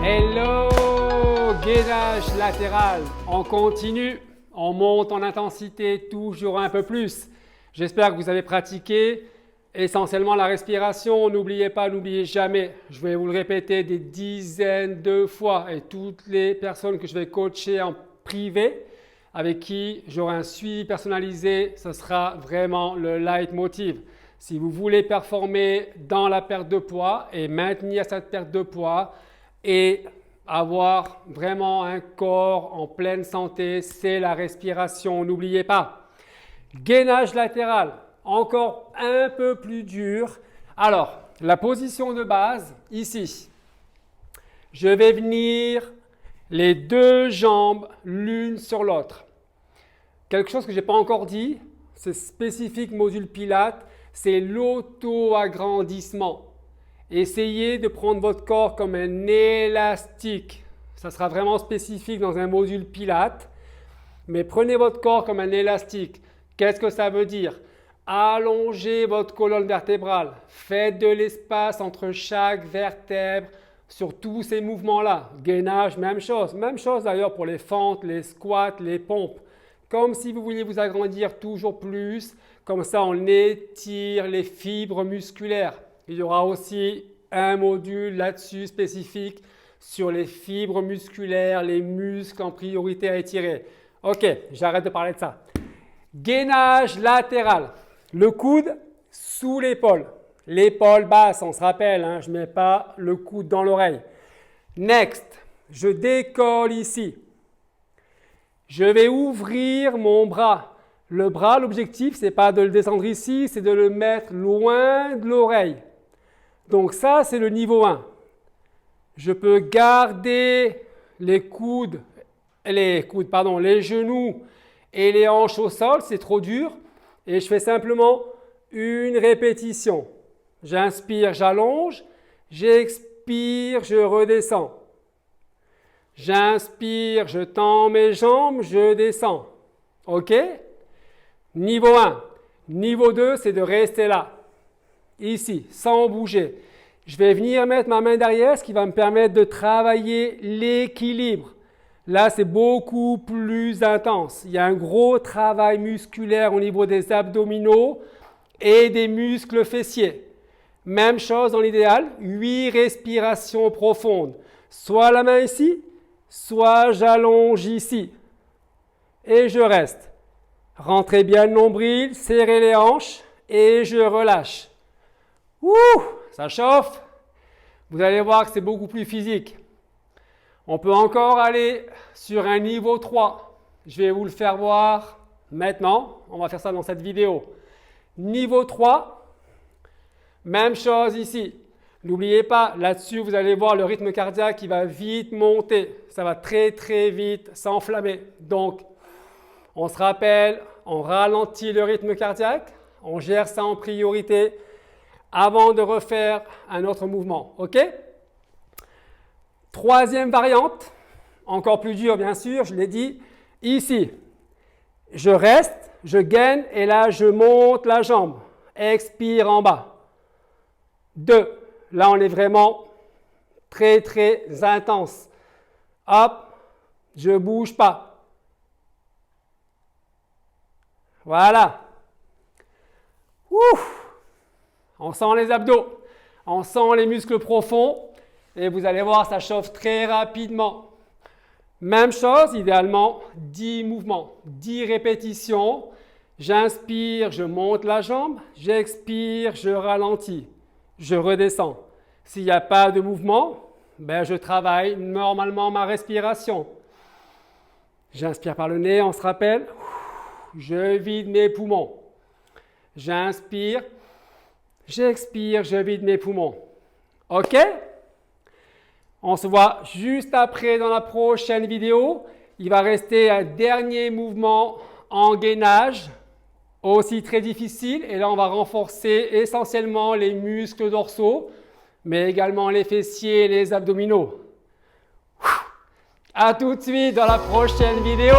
Hello, gainage latéral. On continue, on monte en intensité toujours un peu plus. J'espère que vous avez pratiqué essentiellement la respiration. N'oubliez pas, n'oubliez jamais, je vais vous le répéter des dizaines de fois et toutes les personnes que je vais coacher en privé, avec qui j'aurai un suivi personnalisé, ce sera vraiment le leitmotiv. Si vous voulez performer dans la perte de poids et maintenir cette perte de poids et avoir vraiment un corps en pleine santé, c'est la respiration, n'oubliez pas. Gainage latéral, encore un peu plus dur. Alors, la position de base, ici. Je vais venir les deux jambes l'une sur l'autre. Quelque chose que je n'ai pas encore dit, c'est spécifique module Pilates, c'est l'auto-agrandissement. Essayez de prendre votre corps comme un élastique. Ça sera vraiment spécifique dans un module Pilates. Mais prenez votre corps comme un élastique. Qu'est-ce que ça veut dire? Allongez votre colonne vertébrale. Faites de l'espace entre chaque vertèbre sur tous ces mouvements-là. Gainage, même chose. Même chose d'ailleurs pour les fentes, les squats, les pompes. Comme si vous vouliez vous agrandir toujours plus. Comme ça, on étire les fibres musculaires. Il y aura aussi un module là-dessus spécifique sur les fibres musculaires, les muscles en priorité à étirer. Ok, j'arrête de parler de ça. Gainage latéral. Le coude sous l'épaule. L'épaule basse, on se rappelle, hein, je ne mets pas le coude dans l'oreille. Next, je décolle ici. Je vais ouvrir mon bras. Le bras, l'objectif, ce n'est pas de le descendre ici, c'est de le mettre loin de l'oreille. Donc ça, c'est le niveau 1. Je peux garder les genoux et les hanches au sol, c'est trop dur. Et je fais simplement une répétition. J'inspire, j'allonge. J'expire, je redescends. J'inspire, je tends mes jambes, je descends. OK? Niveau 1. Niveau 2, c'est de rester là. Ici, sans bouger. Je vais venir mettre ma main derrière, ce qui va me permettre de travailler l'équilibre. Là, c'est beaucoup plus intense. Il y a un gros travail musculaire au niveau des abdominaux et des muscles fessiers. Même chose dans l'idéal, 8 respirations profondes. Soit la main ici, soit j'allonge ici. Et je reste. Rentrez bien le nombril, serrez les hanches et je relâche. Ouh, ça chauffe. Vous allez voir que c'est beaucoup plus physique. On peut encore aller sur un niveau 3. Je vais vous le faire voir maintenant. On va faire ça dans cette vidéo. Niveau 3, même chose ici. N'oubliez pas, là-dessus, vous allez voir le rythme cardiaque qui va vite monter. Ça va très très vite s'enflammer. Donc, on se rappelle, on ralentit le rythme cardiaque. On gère ça en priorité avant de refaire un autre mouvement. OK? Troisième variante, encore plus dure bien sûr, je l'ai dit. Ici, je reste, je gaine et là je monte la jambe. Expire en bas. 2. Là on est vraiment très très intense. Hop, je ne bouge pas. Voilà. Ouf. On sent les abdos, on sent les muscles profonds et vous allez voir, ça chauffe très rapidement. Même chose, idéalement, 10 mouvements, 10 répétitions. J'inspire, je monte la jambe, j'expire, je ralentis, je redescends. S'il n'y a pas de mouvement, je travaille normalement ma respiration. J'inspire par le nez, on se rappelle. Je vide mes poumons. J'inspire. J'expire, je vide mes poumons. OK? On se voit juste après dans la prochaine vidéo. Il va rester un dernier mouvement en gainage, aussi très difficile. Et là, on va renforcer essentiellement les muscles dorsaux, mais également les fessiers et les abdominaux. À tout de suite dans la prochaine vidéo.